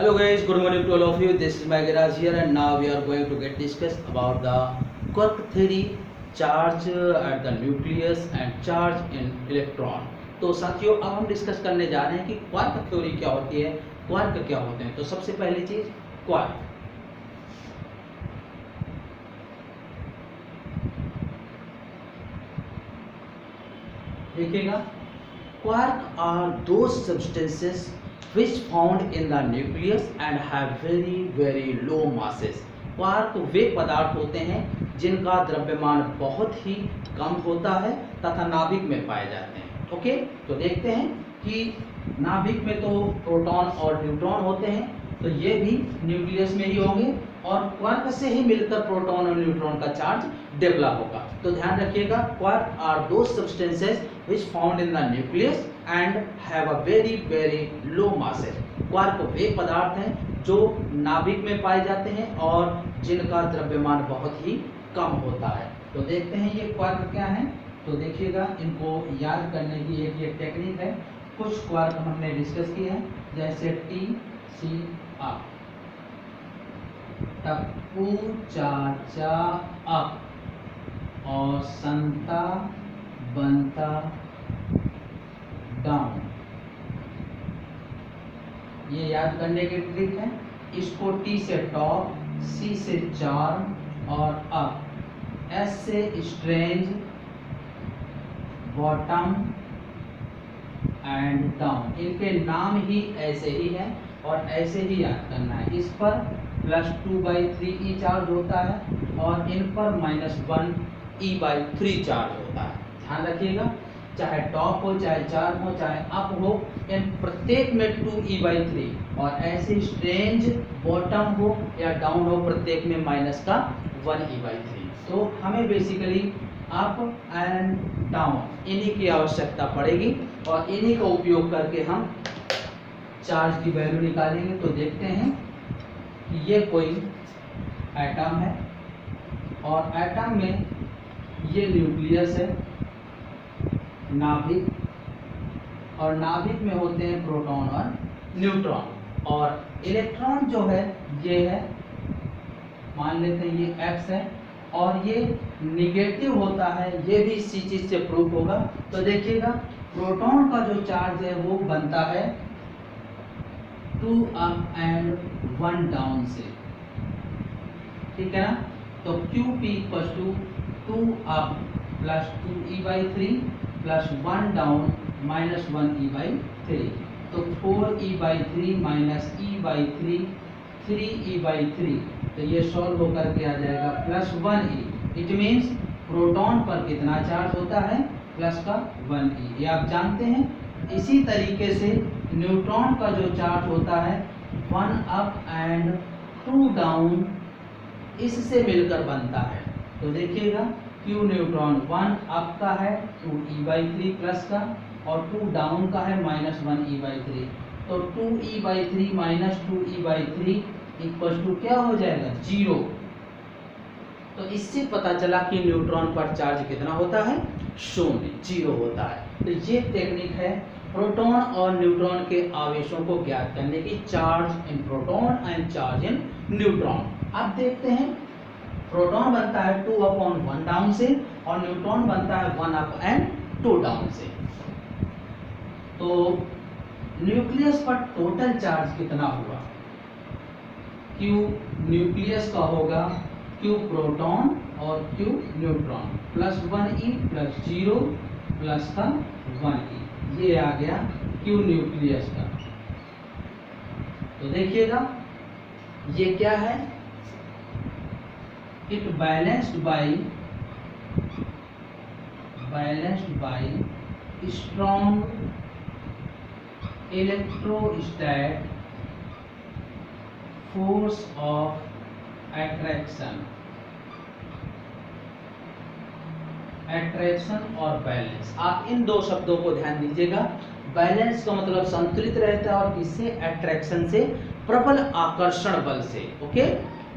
Hello guys, good morning to all of you. This is Magaraj here and now we are going to get discuss about the quark theory, charge at the nucleus and charge in electron. तो साथियों अब हम discuss करने जा रहे हैं कि quark theory क्या होती है, क्वार्क क्या होते हैं। तो सबसे पहली चीज क्वार्क। देखिएगा, quark are those substances which found in the nucleus and have very low masses। Quark वे पदार्थ होते हैं जिनका द्रव्यमान बहुत ही कम होता है तथा नाभिक में पाए जाते हैं। ओके, तो देखते हैं कि नाभिक में तो प्रोटॉन और न्यूट्रॉन होते हैं, तो ये भी न्यूक्लियस में ही होंगे और क्वार्क से ही मिलकर प्रोटॉन और न्यूट्रॉन का चार्ज डेवलप होगा। तो ध्यान रखिएगा, quark are those substances which found in the nucleus and have a very low masses। Quark वे पदार्थ हैं जो नाभिक में पाए जाते हैं और जिनका द्रव्यमान बहुत ही कम होता है। तो देखते हैं ये क्वार्क क्या है। तो देखिएगा, इनको याद करने की एक ये टेक्निक है। कुछ क्वार्क हमने डिस्कस किए हैं, जैसे टी सी अप, टप्पू चाचा अप और संता बनता डाउन। ये याद करने की ट्रिक है। इसको टी से टॉप, सी से चार्म और अप, एस से स्ट्रेंज, बॉटम एंड डाउन। इनके नाम ही ऐसे ही हैं और ऐसे ही याद करना है। इस पर +2/3 E चार्ज होता है और इन पर -1 E/3 चार्ज होता है। ध्यान रखिएगा, चाहे टॉप हो, चाहे चार्म हो, चाहे अप हो, इन प्रत्येक में 2E/3 और ऐसे स्ट्रेंज बॉटम हो या डाउन हो, प्रत्येक में -1 E/3। तो हमें बेसिकली अप एंड डाउन इन्हीं की आवश्यकता पड़ेगी और इन्हीं का उपयोग करके हम चार्ज की वैल्यू निकालेंगे। तो देखते हैं कि ये कोई एटम है और एटम में ये न्यूक्लियस है, नाभिक, और नाभिक में होते हैं प्रोटॉन और न्यूट्रॉन, और इलेक्ट्रॉन जो है ये है, मान लेते हैं ये X है और ये निगेटिव होता है। ये भी इसी चीज से प्रूफ होगा। तो देखिएगा, प्रोटॉन का जो चार्ज है वो बनता है 2 अप एंड 1 डाउन से, ठीक है ना। तो QP = 2 up +2 E/3 +1 down -1 E/3। तो 4 E/3 E/3 3 E/3। तो ये सॉल्व होकर के आ जाएगा +1 E। इट मीन्स प्रोटॉन पर कितना चार्ज होता है, +1 E। ये आप जानते हैं। इसी तरीके से न्यूट्रॉन का जो चार्ज होता है 1 अप एंड 2 डाउन, इससे मिलकर बनता है। तो देखिएगा, Q न्यूट्रॉन 1 अप का है 2 E/3 प्लस का और 2 डाउन का है -1 E/3। तो 2 E/3 -2 E/3 = क्या हो जाएगा, 0। तो इससे पता चला कि न्यूट्रॉन पर चार्ज कितना होता है, 0 होता है। तो ये टेक्निक है प्रोटॉन और न्यूट्रॉन के आवेशों को ज्ञात करने की, charge in proton and charge in neutron. अब देखते हैं, प्रोटॉन बनता है 2/1 डाउन से और न्यूट्रॉन बनता है 1 अप एंड 2 डाउन से। तो न्यूक्लियस पर टोटल चार्ज कितना हुआ, Q न्यूक्लियस का होगा Q प्रोटॉन और Q न्यूट्रॉन, +1 E +0 प्लस का 1 E। ये आ गया Q न्यूक्लियस का। तो देखिएगा, ये क्या है, it balanced by strong electrostat force of attraction और बैलेंस। आप इन दो शब्दों को ध्यान दीजिएगा। बैलेंस का मतलब संतुलित रहता है और किससे, अट्रैक्शन से, प्रबल आकर्षण बल से। ओके,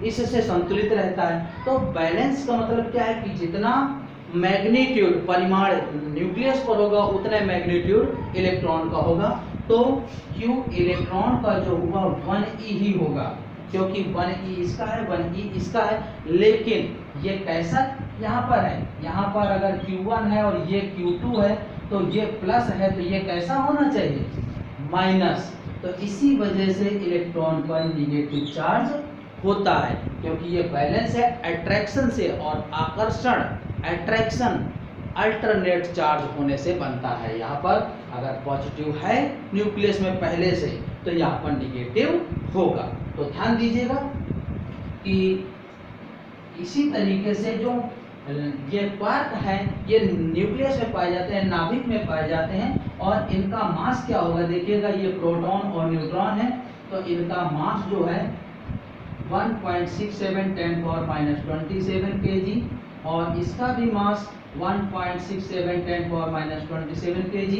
इससे संतुलित रहता है। तो बैलेंस का मतलब क्या है कि जितना मैग्नीट्यूड परिमाण न्यूक्लियस पर होगा उतने मैग्नीट्यूड इलेक्ट्रॉन का होगा। तो Q इलेक्ट्रॉन का जो हुआ 1e ही होगा, क्योंकि 1e इसका है 1e इसका है। लेकिन ये कैसा यहाँ पर है, यहाँ पर अगर Q1 है और ये Q2 है तो ये प्लस है, तो ये कैसा होना चाहिए, माइनस। तो इसी वजह से इलेक्ट्रॉन पर निगेटिव चार्ज होता है, क्योंकि ये बैलेंस है अट्रैक्शन से, और आकर्षण अट्रैक्शन अल्टरनेट चार्ज होने से बनता है। यहाँ पर अगर पॉजिटिव है न्यूक्लियस में पहले से, तो यहाँ पर निगेटिव होगा। तो ध्यान दीजिएगा कि इसी तरीके से जो ये क्वार्क है ये न्यूक्लियस में पाए जाते हैं, नाभिक में पाए जाते हैं, और इनका मास क्या होगा, देखिएगा ये प्रोटॉन और न्यूट्रॉन है, तो इनका मास जो है 1.67 10⁻⁻27 kg, और इसका भी मास 1.67 10⁻⁻27 kg।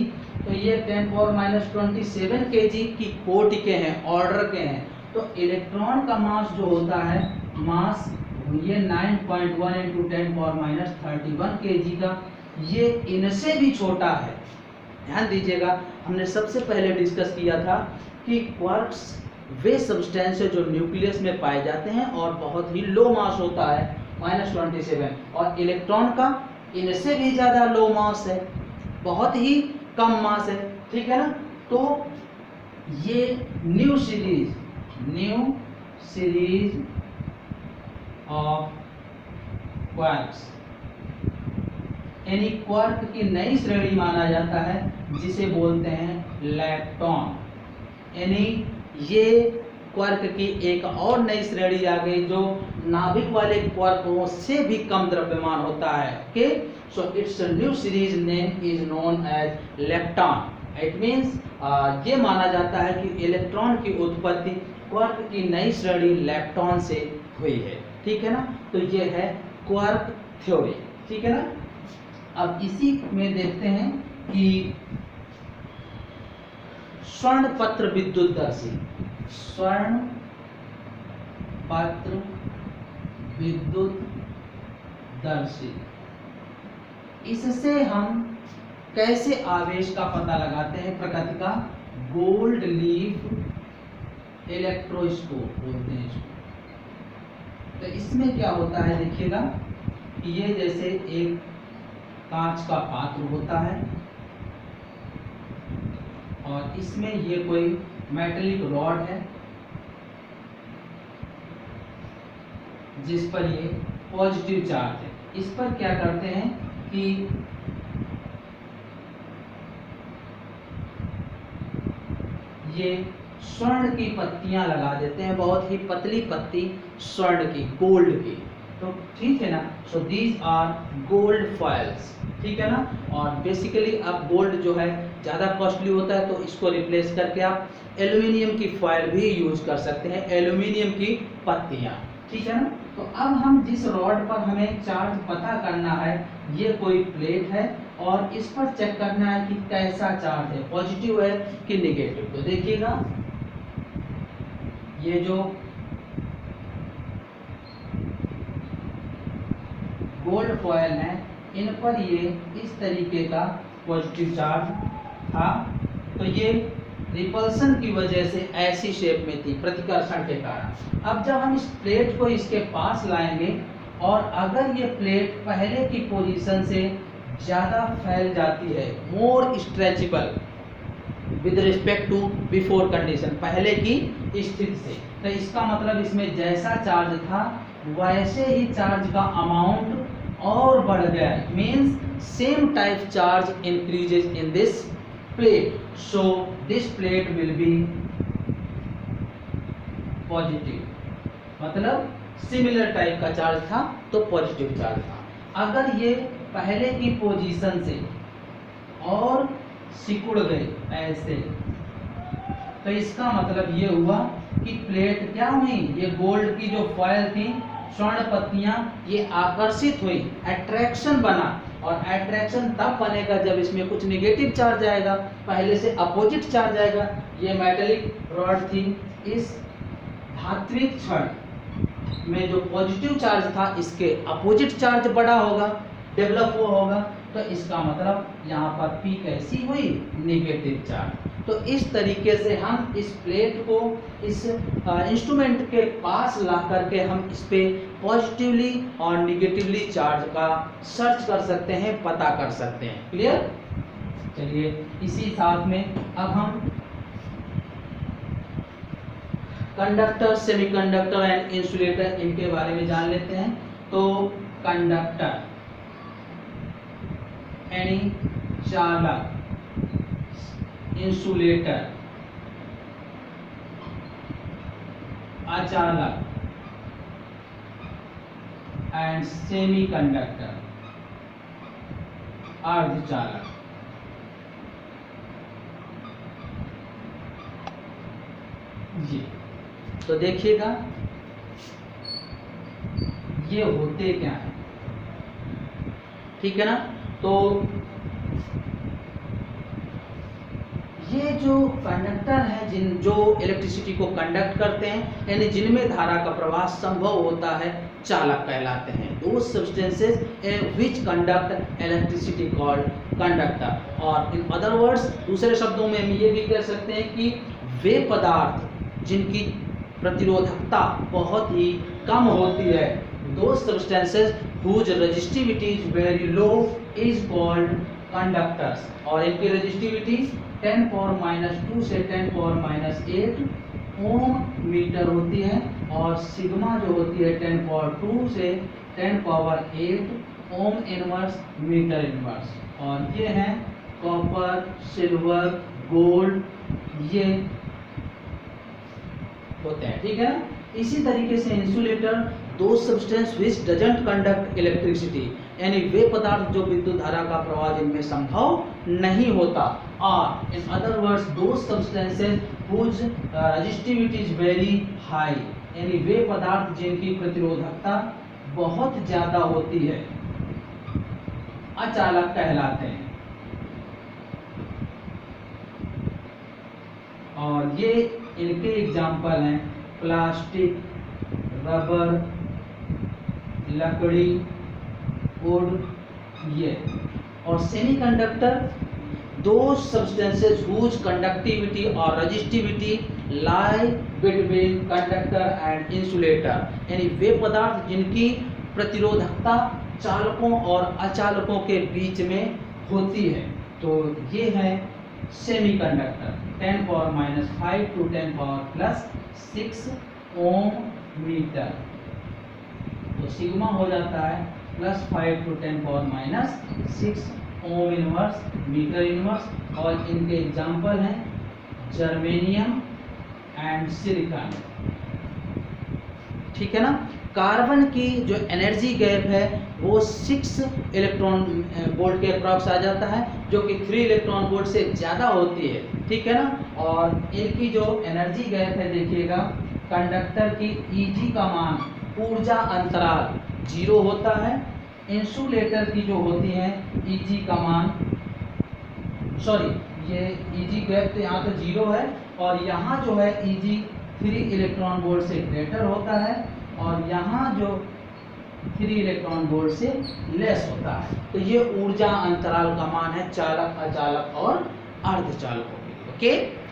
तो ये 10⁻⁻27 kg की कोटि के हैं, ऑर्डर के हैं। तो इलेक्ट्रॉन का मास जो होता है, मास ये 9.1 × 10⁻31 kg का, ये इनसे भी छोटा है। ध्यान दीजिएगा, हमने सबसे पहले डिस्कस किया था कि क्वार्क्स वे सब्सटेंस है जो न्यूक्लियस में पाए जाते हैं और बहुत ही लो मास होता है -27, और इलेक्ट्रॉन का इनसे भी ज़्यादा लो मास है, बहुत ही कम मास है, ठीक है ना। तो ये न्यू सीरीज ऑफ क्वार्क्स, यानी क्वार्क की नई श्रेणी माना जाता है, जिसे बोलते हैं लैप्टॉन। यानी ये क्वार्क की एक और नई श्रेणी आ गई जो नाभिक वाले क्वार्कों से भी कम द्रव्यमान होता है। Okay, so its new series name is known as lepton. It means ये माना जाता है कि इलेक्ट्रॉन की उत्पत्ति क्वार्क की नई श्रेणी लेप्टॉन से हुई है, ठीक है ना। तो ये है क्वार्क थ्योरी, ठीक है ना। अब इसी में देखते हैं कि स्वर्ण पत्र विद्युतदर्शी, स्वर्ण पत्र विद्युतदर्शी, इससे हम कैसे आवेश का पता लगाते हैं, प्रकृति का गोल्ड लीफ इलेक्ट्रोस्कोप बोलते हैं इसको। तो इसमें क्या होता है, देखिएगा कि ये जैसे एक कांच का पात्र होता है, और इसमें ये कोई मेटेलिक रॉड है जिस पर ये पॉजिटिव चार्ज है। इस पर क्या करते हैं कि ये स्वर्ण की पत्तियां लगा देते हैं, बहुत ही पतली पत्ती स्वर्ण की, गोल्ड की। तो ठीक है ना, so these are gold foils, ठीक है ना। और बेसिकली अब गोल्ड जो है ज़्यादा कॉस्टली होता है, तो इसको रिप्लेस करके आप एल्यूमिनियम की फॉइल भी यूज कर सकते हैं, एल्यूमिनियम की पत्तियां, ठीक है ना। तो अब हम जिस रॉड पर हमें चार्ज पता करना है, ये कोई प्लेट है, और इस पर चेक करना है कि कैसा चार्ज है, पॉजिटिव है कि नेगेटिव। तो देखिएगा ये जो गोल्ड फॉयल है, इन पर ये इस तरीके का पॉजिटिव चार्ज था, तो ये रिपल्सन की वजह से ऐसी शेप में थी, प्रतिकर्षण के कारण। अब जब हम इस प्लेट को इसके पास लाएंगे, और अगर ये प्लेट पहले की पोजीशन से ज़्यादा फैल जाती है, more stretchable with respect to before condition, पहले की स्थिति से, तो इसका मतलब इसमें जैसा चार्ज था वैसे ही चार्ज का अमाउंट और बढ़ गया है। Means same type charge increases in this plate, so this plate will be positive, मतलब सिमिलर टाइप का चार्ज था तो पॉजिटिव चार्ज था। अगर ये पहले की पोजीशन से और सिकुड़ गए ऐसे, तो इसका मतलब ये हुआ कि प्लेट क्या हुई, ये गोल्ड की जो फॉयल थी, स्वर्ण पत्तियां, ये आकर्षित हुई, अट्रैक्शन बना। और अट्रैक्शन तब बनेगा जब इसमें कुछ नेगेटिव चार्ज आएगा, पहले से अपोजिट चार्ज आएगा। ये मेटेलिक रॉड थी, इस धात्विक क्षण में जो पॉजिटिव चार्ज था, इसके अपोजिट चार्ज बड़ा होगा, डेवलप हुआ होगा, तो इसका मतलब यहाँ पर P कैसी हुई, नेगेटिव चार्ज। तो इस तरीके से हम इस प्लेट को इस इंस्ट्रूमेंट के पास ला करके हम इस पे पॉजिटिवली और निगेटिवली चार्ज का सर्च कर सकते हैं, पता कर सकते हैं। क्लियर? चलिए इसी साथ में अब हम कंडक्टर, सेमीकंडक्टर एंड इंसुलेटर इनके बारे में जान लेते हैं। तो कंडक्टर यानी चालक, इंसुलेटर अचालक एंड सेमीकंडक्टर अर्धचालक। जी तो देखिएगा ये होते क्या है, ठीक है ना। तो ये जो कंडक्टर है जो इलेक्ट्रिसिटी को कंडक्ट करते हैं, यानी जिनमें धारा का प्रवाह संभव होता है, चालक कहलाते हैं। Those substances which conduct electricity called conductor। और इन अदर वर्ड्स, दूसरे शब्दों में हम ये भी कह सकते हैं कि वे पदार्थ जिनकी प्रतिरोधकता बहुत ही कम होती है, those substances whose resistivity is very low is called conductors। और इनकी रेजिस्टिविटी 10⁻² से 10⁻8 ओम मीटर होती है, और सिग्मा जो होती है 10⁻2 से 10⁻8 ओम इनवर्स मीटर इनवर्स। और ये हैं कॉपर, सिल्वर, गोल्ड, ये होते हैं, ठीक है ना। इसी तरीके से इंसुलेटर दो substance which doesn't conduct electricity, यानी वे पदार्थ जो विद्युत धारा का प्रवाह जिनमें संभव नहीं होता। और इन अदर वर्ड्स दो substances whose resistivity is very high, यानी वे पदार्थ जिनकी प्रतिरोधकता बहुत ज्यादा होती है, अचालक कहलाते हैं। और ये इनके एग्जाम्पल हैं प्लास्टिक, रबर, लकड़ी, वुड, ये। और सेमीकंडक्टर दो सब्सटेंसेस हुज कंडक्टिविटी और resistivity lie between conductor and insulator, यानी वे पदार्थ जिनकी प्रतिरोधकता चालकों और अचालकों के बीच में होती है। तो ये है सेमीकंडक्टर 10⁻5 to 10⁻6 ओम मीटर। तो सिग्मा हो जाता है +5 to 10⁻6 ohm inverse metre inverse. और इनके एग्जाम्पल हैं जर्मेनियम एंड सिलिकॉन, ठीक है ना। कार्बन की जो एनर्जी गैप है वो 6 इलेक्ट्रॉन वोल्ट के अप्रॉक्स आ जाता है, जो कि 3 इलेक्ट्रॉन वोल्ट से ज़्यादा होती है, ठीक है ना। और इनकी जो एनर्जी गैप है देखिएगा, कंडक्टर की Eg का मान, ऊर्जा अंतराल 0 होता है। इंसुलेटर की जो होती है Eg का मान, सॉरी ये Eg गैप तो यहाँ तो 0 है, और यहाँ जो है Eg 3 इलेक्ट्रॉन वोल्ट से ग्रेटर होता है, और यहाँ जो 3 इलेक्ट्रॉन वोल्ट से लेस होता है। तो ये ऊर्जा अंतराल का मान है चालक, अचालक और अर्धचालकों के लिए। ओके।